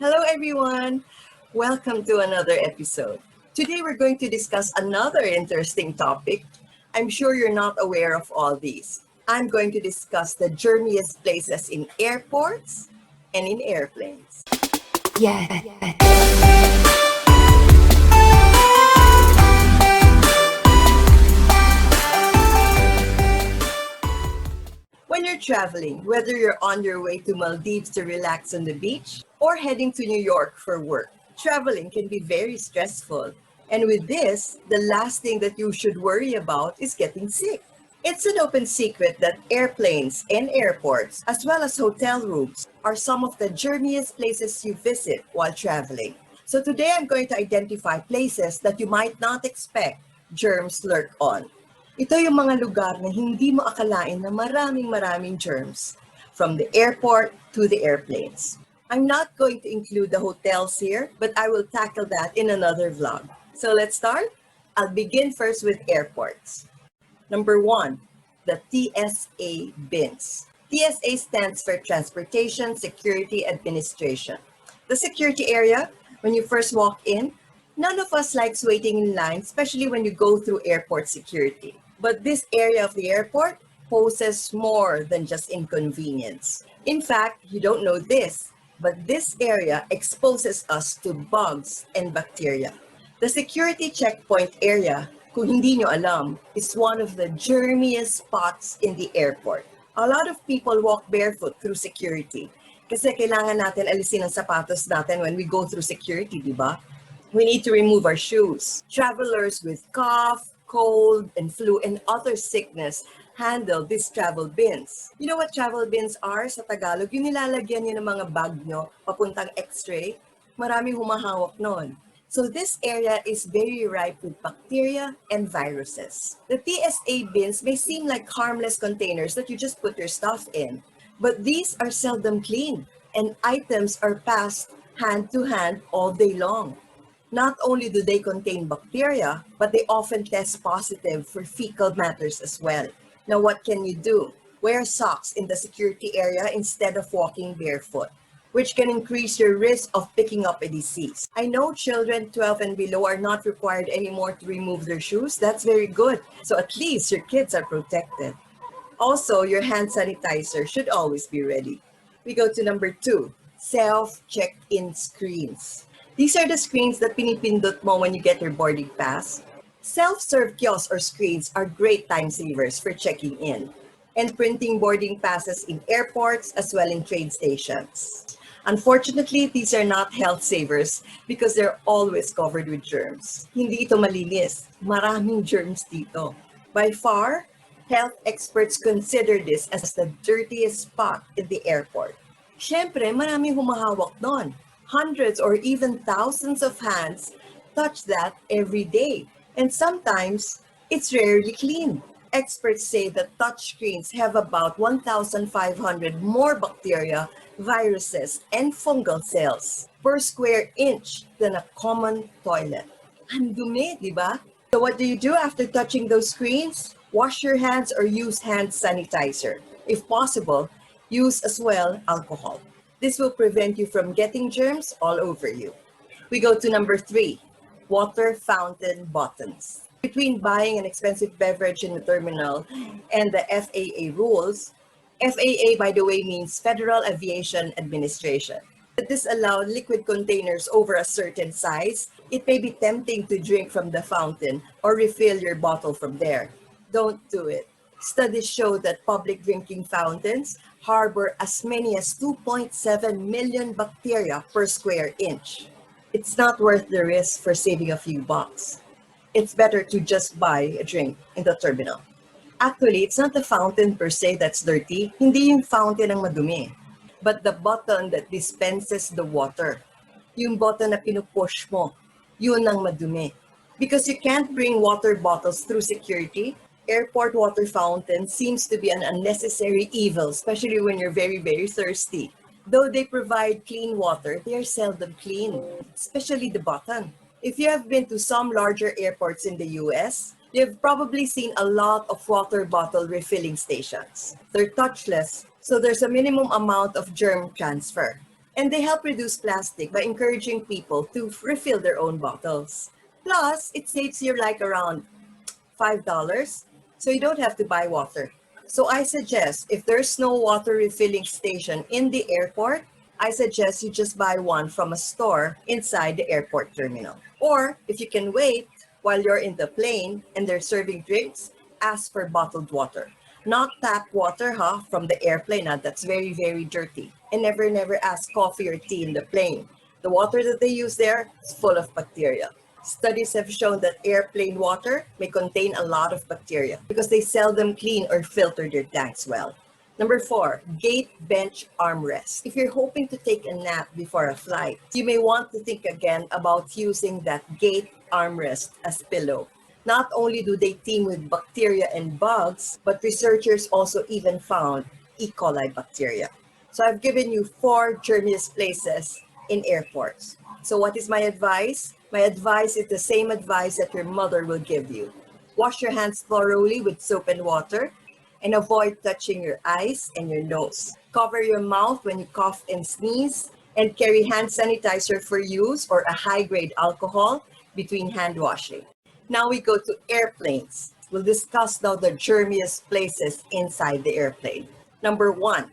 Hello, everyone. Welcome to another episode. Today, we're going to discuss another interesting topic. I'm sure you're not aware of all these. I'm going to discuss the germiest places in airports and in airplanes. Yeah. When you're traveling, whether you're on your way to Maldives to relax on the beach or heading to New York for work, traveling can be very stressful. And with this, the last thing that you should worry about is getting sick. It's an open secret that airplanes and airports, as well as hotel rooms, are some of the germiest places you visit while traveling. So today I'm going to identify places that you might not expect germs lurk on. Ito yung mga lugar na hindi mo akalain na maraming germs, from the airport to the airplanes. I'm not going to include the hotels here, but I will tackle that in another vlog. So let's start. I'll begin first with airports. Number 1, the TSA bins. TSA stands for Transportation Security Administration. The security area, when you first walk in, none of us likes waiting in line, especially when you go through airport security. But this area of the airport poses more than just inconvenience. In fact, you don't know this, but this area exposes us to bugs and bacteria. The security checkpoint area, kung hindi nyo alam, is one of the germiest spots in the airport. A lot of people walk barefoot through security kasi kailangan natin alisin ang sapatos natin when we go through security, di ba? We need to remove our shoes. Travelers with cough, cold, and flu, and other sickness handle these travel bins. You know what travel bins are sa Tagalog? Yung nilalagyan nyo ng mga bag nyo papuntang x-ray. Maraming humahawak nun. So this area is very ripe with bacteria and viruses. The TSA bins may seem like harmless containers that you just put your stuff in, but these are seldom clean, and items are passed hand to hand all day long. Not only do they contain bacteria, but they often test positive for fecal matters as well. Now, what can you do? Wear socks in the security area instead of walking barefoot, which can increase your risk of picking up a disease. I know children 12 and below are not required anymore to remove their shoes. That's very good. So at least your kids are protected. Also, your hand sanitizer should always be ready. We go to number 2, self-check-in screens. These are the screens that pinipindot mo when you get your boarding pass. Self-serve kiosks or screens are great time savers for checking in and printing boarding passes in airports as well in train stations. Unfortunately, these are not health savers because they're always covered with germs. Hindi ito malinis. Maraming germs dito. By far, health experts consider this as the dirtiest spot in the airport. Siyempre, maraming humahawak nun. Hundreds or even thousands of hands touch that every day. And sometimes, it's rarely clean. Experts say that touchscreens have about 1,500 more bacteria, viruses, and fungal cells per square inch than a common toilet. Ang dumi, di ba? So what do you do after touching those screens? Wash your hands or use hand sanitizer. If possible, use as well alcohol. This will prevent you from getting germs all over you. We go to number 3, water fountain buttons. Between buying an expensive beverage in the terminal and the FAA rules, FAA, by the way, means Federal Aviation Administration. That disallow liquid containers over a certain size, it may be tempting to drink from the fountain or refill your bottle from there. Don't do it. Studies show that public drinking fountains harbor as many as 2.7 million bacteria per square inch. It's not worth the risk for saving a few bucks. It's better to just buy a drink in the terminal. Actually, it's not the fountain per se that's dirty. Hindi yung fountain ang madumi, but the button that dispenses the water. Yung button na pinupush mo, yun ang madumi. Because you can't bring water bottles through security, airport water fountain seems to be an unnecessary evil, especially when you're very thirsty. Though they provide clean water, they are seldom clean, especially the button. If you have been to some larger airports in the US, you've probably seen a lot of water bottle refilling stations. They're touchless, so there's a minimum amount of germ transfer. And they help reduce plastic by encouraging people to refill their own bottles. Plus, it saves you like around $5, so you don't have to buy water. So I suggest if there's no water refilling station in the airport, I suggest you just buy one from a store inside the airport terminal. Or if you can wait while you're in the plane and they're serving drinks, ask for bottled water. Not tap water, from the airplane. That's very, very dirty. And never ask coffee or tea in the plane. The water that they use there is full of bacteria. Studies have shown that airplane water may contain a lot of bacteria because they seldom clean or filter their tanks well. Number 4, gate bench armrest. If you're hoping to take a nap before a flight, you may want to think again about using that gate armrest as pillow. Not only do they teem with bacteria and bugs, but researchers also even found E. coli bacteria. So I've given you 4 germiest places in airports. So what is my advice? My advice is the same advice that your mother will give you. Wash your hands thoroughly with soap and water and avoid touching your eyes and your nose. Cover your mouth when you cough and sneeze and carry hand sanitizer for use or a high-grade alcohol between hand washing. Now we go to airplanes. We'll discuss now the germiest places inside the airplane. Number 1,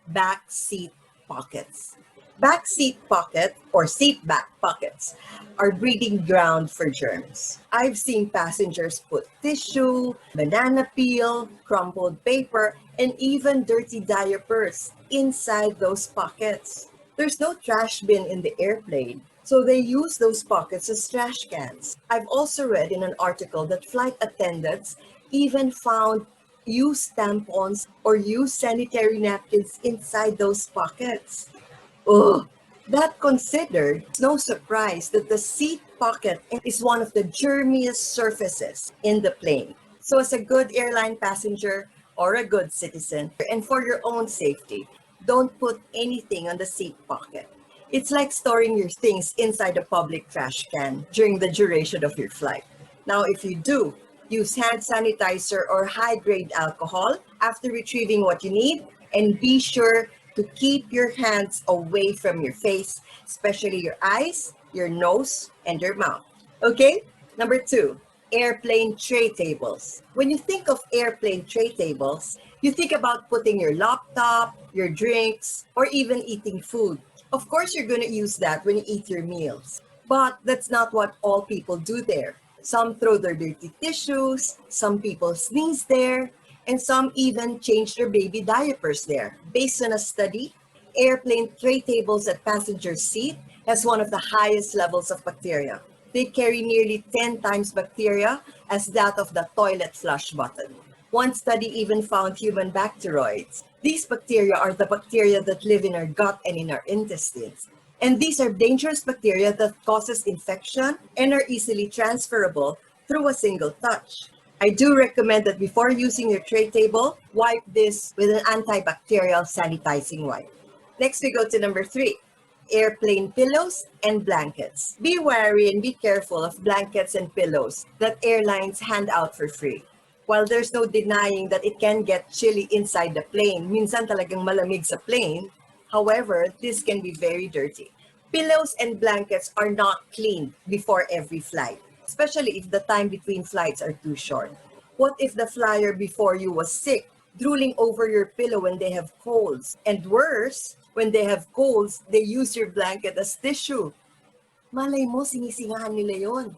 back seat pockets. Back seat pocket or seat back pockets are breeding ground for germs. I've seen passengers put tissue, banana peel, crumpled paper, and even dirty diapers inside those pockets. There's no trash bin in the airplane, so they use those pockets as trash cans. I've also read in an article that flight attendants even found used tampons or used sanitary napkins inside those pockets. Ugh. That considered, it's no surprise that the seat pocket is one of the germiest surfaces in the plane. So as a good airline passenger or a good citizen, and for your own safety, don't put anything on the seat pocket. It's like storing your things inside a public trash can during the duration of your flight. Now, if you do, use hand sanitizer or high-grade alcohol after retrieving what you need, and be sure to keep your hands away from your face, especially your eyes, your nose, and your mouth. Okay? Number 2, airplane tray tables. When you think of airplane tray tables, you think about putting your laptop, your drinks, or even eating food. Of course, you're going to use that when you eat your meals. But that's not what all people do there. Some throw their dirty tissues, some people sneeze there, and some even change their baby diapers there. Based on a study, airplane tray tables at passenger seat has one of the highest levels of bacteria. They carry nearly 10 times bacteria as that of the toilet flush button. One study even found human bacteroids. These bacteria are the bacteria that live in our gut and in our intestines. And these are dangerous bacteria that causes infection and are easily transferable through a single touch. I do recommend that before using your tray table, wipe this with an antibacterial sanitizing wipe. Next, we go to number 3, airplane pillows and blankets. Be wary and be careful of blankets and pillows that airlines hand out for free. While there's no denying that it can get chilly inside the plane, minsan talagang malamig sa plane, however, this can be very dirty. Pillows and blankets are not cleaned before every flight, especially if the time between flights are too short. What if the flyer before you was sick, drooling over your pillow when they have colds? And worse, when they have colds, they use your blanket as tissue. Malay mo, sinisingahan nila yon.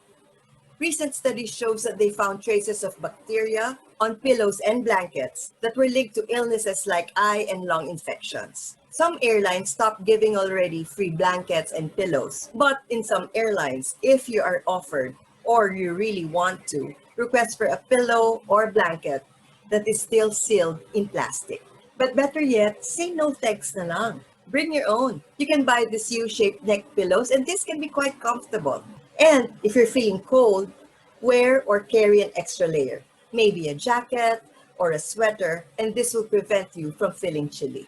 Recent study shows that they found traces of bacteria on pillows and blankets that were linked to illnesses like eye and lung infections. Some airlines stopped giving already free blankets and pillows, but in some airlines, if you are offered or you really want to, request for a pillow or blanket that is still sealed in plastic. But better yet, say no thanks na lang. Bring your own. You can buy these U-shaped neck pillows and this can be quite comfortable. And if you're feeling cold, wear or carry an extra layer, maybe a jacket or a sweater, and this will prevent you from feeling chilly.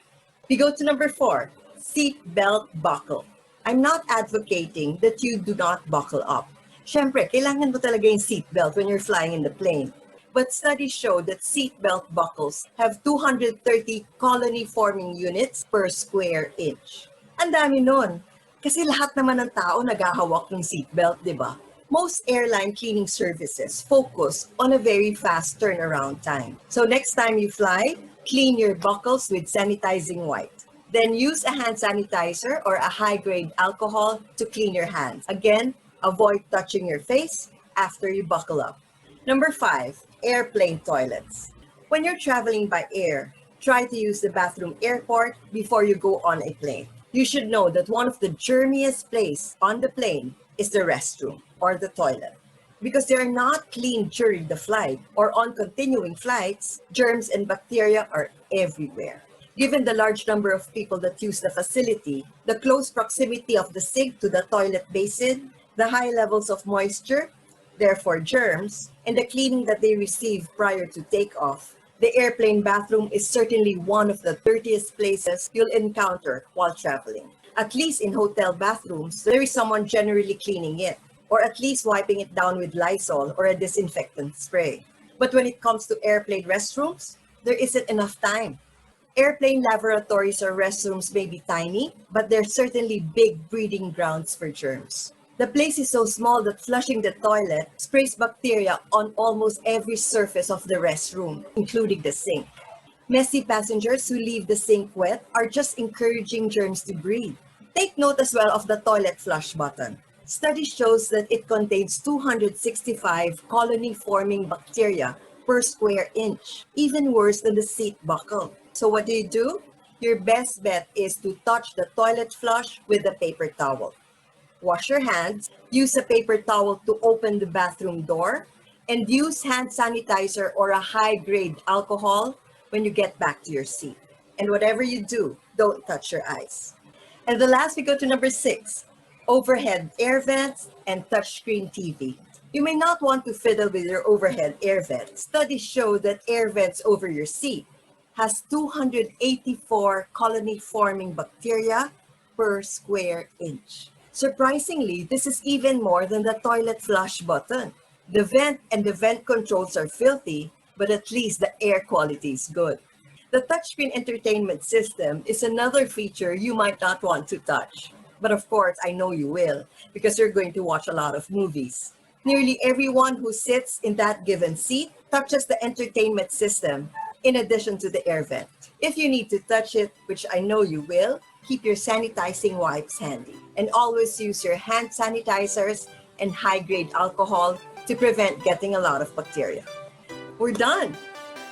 We go to number 4, seat belt buckle. I'm not advocating that you do not buckle up. Syempre, kailangan mo talaga yung seat belt when you're flying in the plane. But studies show that seat belt buckles have 230 colony-forming units per square inch. Ang dami nun. Kasi lahat naman ng tao naghahawak ng seatbelt, di ba? Most airline cleaning services focus on a very fast turnaround time. So next time you fly, clean your buckles with sanitizing white. Then use a hand sanitizer or a high-grade alcohol to clean your hands. Again, avoid touching your face after you buckle up. Number 5, airplane toilets. When you're traveling by air, try to use the bathroom airport before you go on a plane. You should know that one of the germiest places on the plane is the restroom or the toilet. Because they are not cleaned during the flight or on continuing flights, germs and bacteria are everywhere. Given the large number of people that use the facility, the close proximity of the sink to the toilet basin, the high levels of moisture, therefore germs, and the cleaning that they receive prior to takeoff, the airplane bathroom is certainly one of the dirtiest places you'll encounter while traveling. At least in hotel bathrooms, there is someone generally cleaning it, or at least wiping it down with Lysol or a disinfectant spray. But when it comes to airplane restrooms, there isn't enough time. Airplane lavatories or restrooms may be tiny, but they're certainly big breeding grounds for germs. The place is so small that flushing the toilet sprays bacteria on almost every surface of the restroom, including the sink. Messy passengers who leave the sink wet are just encouraging germs to breed. Take note as well of the toilet flush button. Study shows that it contains 265 colony-forming bacteria per square inch, even worse than the seat buckle. So what do? Your best bet is to touch the toilet flush with a paper towel. Wash your hands, use a paper towel to open the bathroom door, and use hand sanitizer or a high-grade alcohol when you get back to your seat. And whatever you do, don't touch your eyes. And the last, we go to number 6, overhead air vents and touchscreen TV. You may not want to fiddle with your overhead air vent. Studies show that air vents over your seat has 284 colony-forming bacteria per square inch. Surprisingly, this is even more than the toilet flush button. The vent and the vent controls are filthy, but at least the air quality is good. The touchscreen entertainment system is another feature you might not want to touch. But of course, I know you will, because you're going to watch a lot of movies. Nearly everyone who sits in that given seat touches the entertainment system, in addition to the air vent. If you need to touch it, which I know you will, keep your sanitizing wipes handy. And always use your hand sanitizers and high-grade alcohol to prevent getting a lot of bacteria. We're done.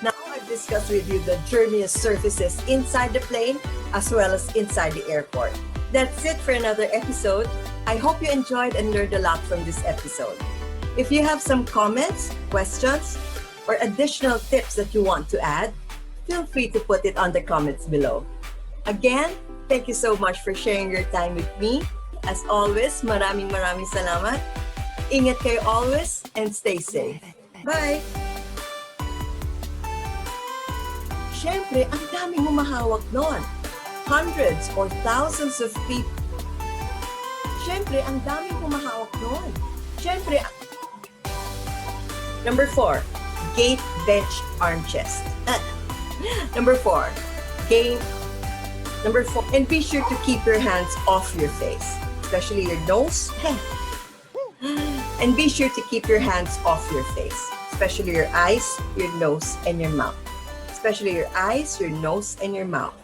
Now I've discussed with you the germiest surfaces inside the plane as well as inside the airport. That's it for another episode. I hope you enjoyed and learned a lot from this episode. If you have some comments, questions, or additional tips that you want to add, feel free to put it on the comments below. Again, thank you so much for sharing your time with me. As always, maraming salamat. Ingat kayo always and stay safe. Bye! Siyempre, ang daming humahawak nun. Hundreds or thousands of people. Siyempre, ang daming humahawak nun. Siyempre, Number 4, gate bench arm chest. Number 4, and be sure to keep your hands off your face, especially your nose. And be sure to keep your hands off your face, especially your eyes, your nose, and your mouth. Especially your eyes, your nose, and your mouth.